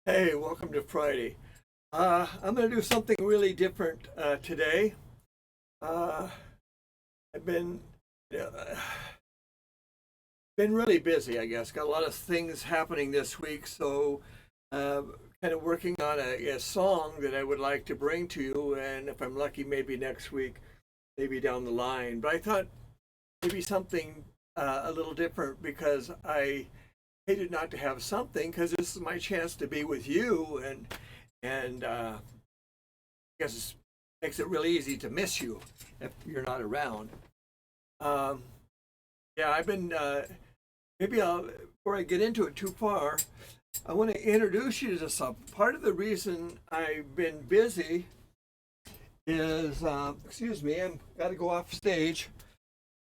Hey, welcome to Friday. I'm going to do something really different today. Uh, I've uh, been really busy, I guess. Got a lot of things happening this week, so uh, kind of working on a song that I would like to bring to you, and if I'm lucky, maybe next week, maybe down the line. But I thought maybe something a little different because I hated not to have something because this is my chance to be with you and I guess it makes it really easy to miss you if you're not around. Um, yeah, I've been maybe I'll before I get into it too far, I want to introduce you to some. Part of the reason I've been busy is excuse me, I'm got to go off stage.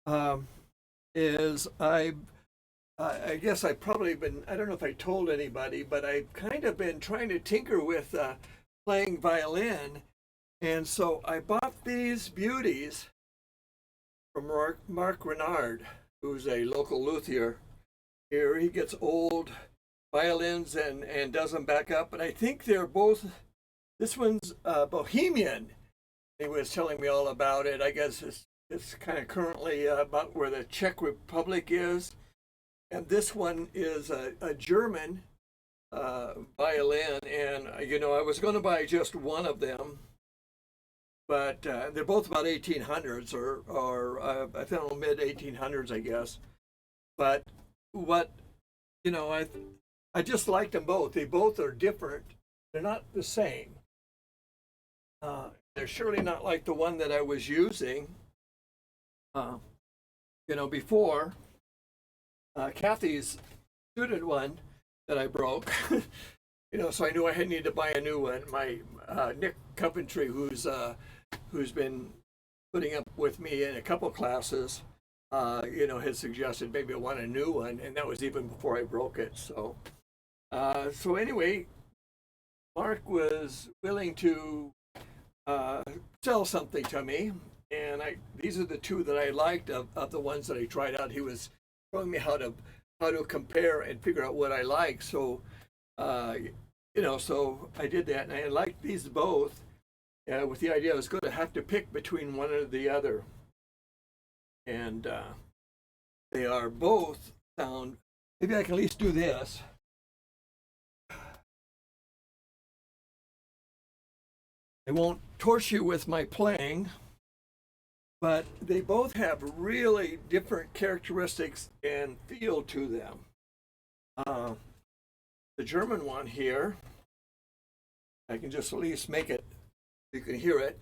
Um, is I guess I've probably been, I don't know if I told anybody, but I've kind of been trying to tinker with playing violin. And so I bought these beauties from Mark Renard, who's a local luthier here. He gets old violins and does them back up. And I think they're both, this one's Bohemian. He was telling me all about it. I guess it's kind of currently about where the Czech Republic is. And this one is a German violin, and I was going to buy just one of them, but they're both about 1800s or I don't know, mid 1800s, I guess. But what you know, I just liked them both. They both are different. They're not the same. They're surely not like the one that I was using, uh, before. Kathy's suited one that I broke, so I knew I had need to buy a new one. My Nick Coventry, who's been putting up with me in a couple classes, had suggested maybe I want a new one, and that was even before I broke it. So anyway, Mark was willing to sell something to me, and these are the two that I liked of the ones that I tried out. He was showing me how to compare and figure out what I like. So, so I did that, and I liked these both. With the idea I was going to have to pick between one or the other, and they are both sound. Maybe I can at least do this. I won't torture you with my playing, but they both have really different characteristics and feel to them. Uh, the German one here, I can just at least make it, you can hear it.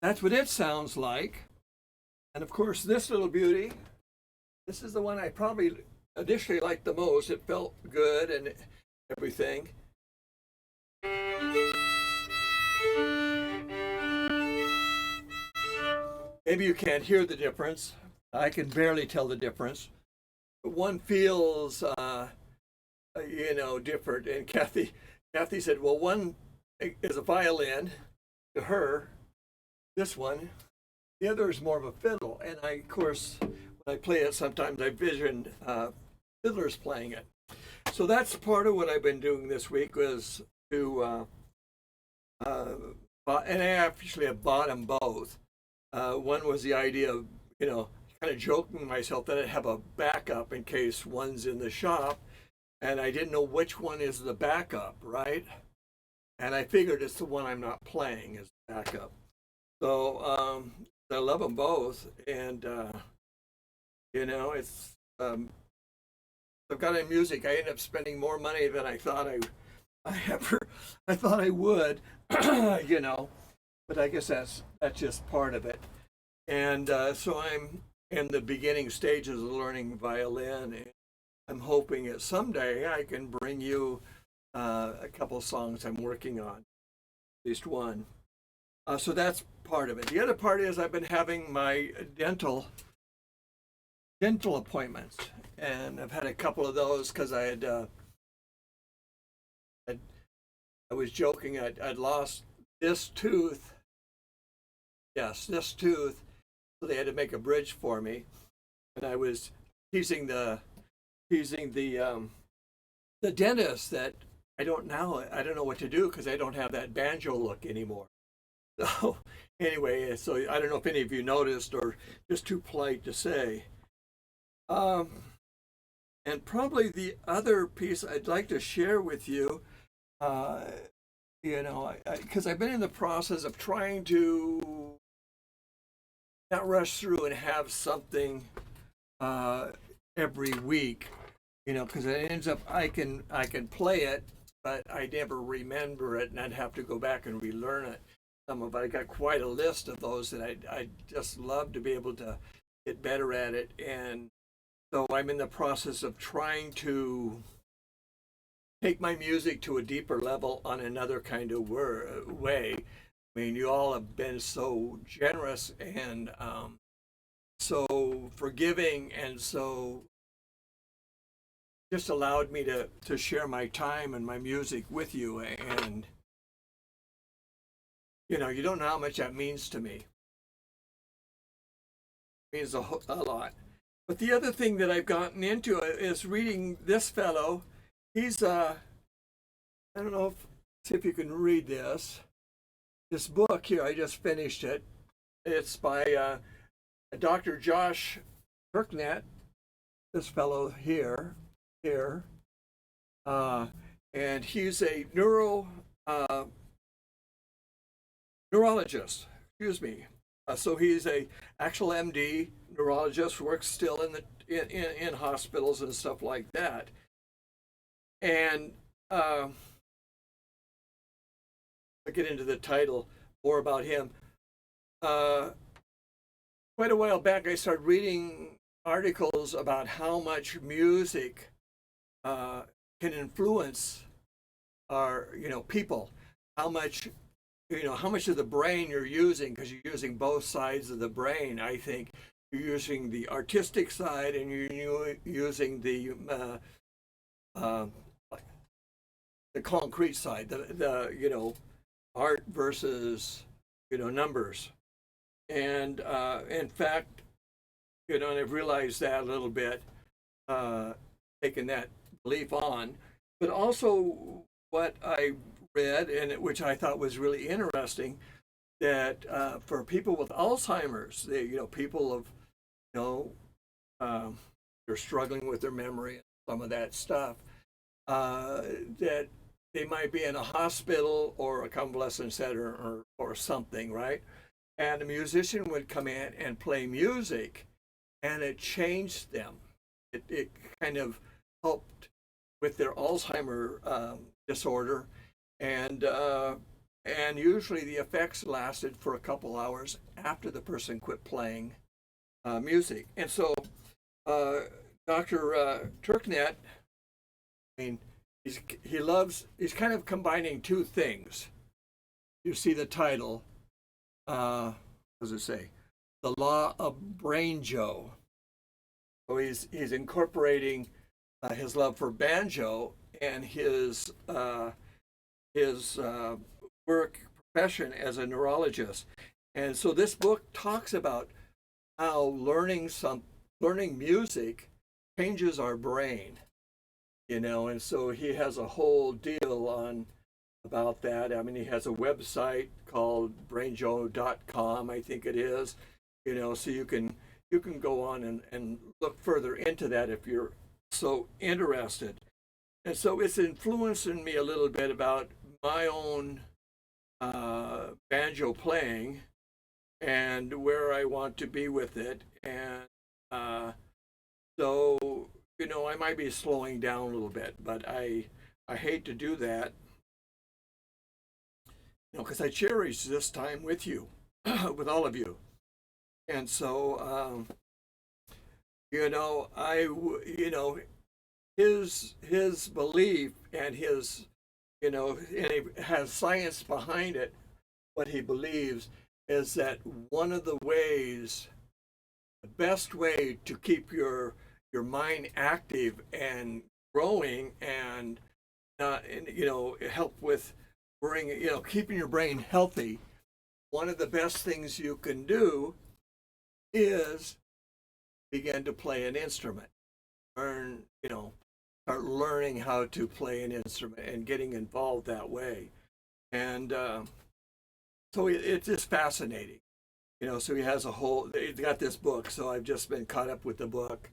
That's what it sounds like. And of course, this little beauty, this is the one I probably initially liked the most. It felt good and everything. Maybe you can't hear the difference. I can barely tell the difference. But one feels, different. And Kathy said, well, one is a violin to her, this one. The other is more of a fiddle. And of course, when I play it, sometimes I vision fiddlers playing it. So that's part of what I've been doing this week was to, and I actually have bought them both. One was the idea of, kind of joking myself that I'd have a backup in case one's in the shop, and I didn't know which one is the backup, right? And I figured it's the one I'm not playing as backup. So I love them both, and it's I've got in music. I end up spending more money than I thought I thought I would, But I guess that's just part of it. And so I'm in the beginning stages of learning violin. And I'm hoping that someday I can bring you a couple songs I'm working on, at least one. So that's part of it. The other part is I've been having my dental appointments, and I've had a couple of those because I was joking. I'd lost this tooth. Yes, this tooth so they had to make a bridge for me, and I was teasing the dentist that I don't know what to do because I don't have that banjo look anymore. So anyway, so I don't know if any of you noticed or just too polite to say. And probably the other piece I'd like to share with you, because I've been in the process of trying to not rush through and have something every week, because it ends up I can play it, but I never remember it, and I'd have to go back and relearn it. I got quite a list of those that I just love to be able to get better at it, and so I'm in the process of trying to take my music to a deeper level on another kind of way. I mean, you all have been so generous and so forgiving, and so just allowed me to share my time and my music with you. And you don't know how much that means to me. It means a lot. But the other thing that I've gotten into is reading this fellow. He's I don't know see if you can read this book here. I just finished it. It's by Dr. Josh Kirknett. This fellow here, and he's a neurologist. Excuse me. So he's a actual MD neurologist, works still in hospitals and stuff like that. And I'll get into the title more about him. Quite a while back, I started reading articles about how much music can influence our people, how much of the brain you're using, because you're using both sides of the brain. I think you're using the artistic side and you're using the concrete side, the art versus numbers. And in fact, and I've realized that a little bit, taking that belief on, but also what I read, and which I thought was really interesting, that for people with Alzheimer's, people of, they're struggling with their memory and some of that stuff, that they might be in a hospital or a convalescent center or something, right? And a musician would come in and play music, and it changed them. It kind of helped with their Alzheimer disorder, and usually the effects lasted for a couple hours after the person quit playing music. And so Dr. Turknett, I mean, he's kind of combining two things. You see the title, what does it say? The Law of Banjo. So he's incorporating his love for banjo and his work profession as a neurologist. And so this book talks about how learning music changes our brain, and so he has a whole deal about that. I mean, he has a website called brainjo.com, I think it is, so you can go on and look further into that if you're so interested. And so it's influencing me a little bit about my own banjo playing and where I want to be with it. And so, I might be slowing down a little bit, but I hate to do that, because I cherish this time with you, with all of you. And so, his belief and his, and he has science behind it. What he believes is that one of the best way to keep your mind active and growing and help with keeping your brain healthy. One of the best things you can do is begin to play an instrument, learn, start learning how to play an instrument and getting involved that way. And so it's just fascinating, so he has he's got this book, so I've just been caught up with the book,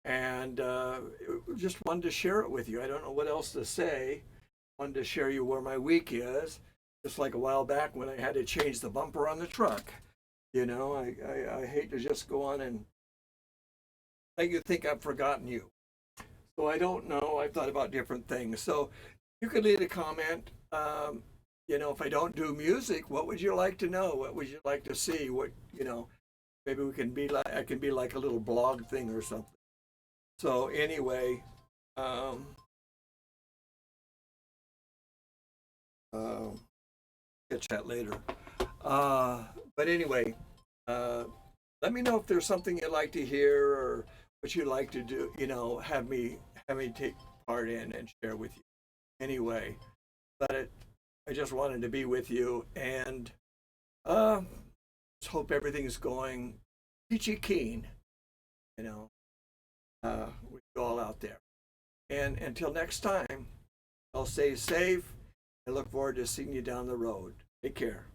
and just wanted to share it with you. I don't know what else to say. Wanted to share you where my week is, just like a while back when I had to change the bumper on the truck. I hate to just go on and make you think I've forgotten you. So I don't know. I've thought about different things. So you could leave a comment. If I don't do music, what would you like to know? What would you like to see? Maybe we can be like, I can be like a little blog thing or something. So anyway, catch that later. But anyway, let me know if there's something you'd like to hear or what you'd like to do. Have me take part in and share with you. Anyway, I just wanted to be with you, and just hope everything's going peachy keen. With you all out there. And until next time, I'll stay safe and look forward to seeing you down the road. Take care.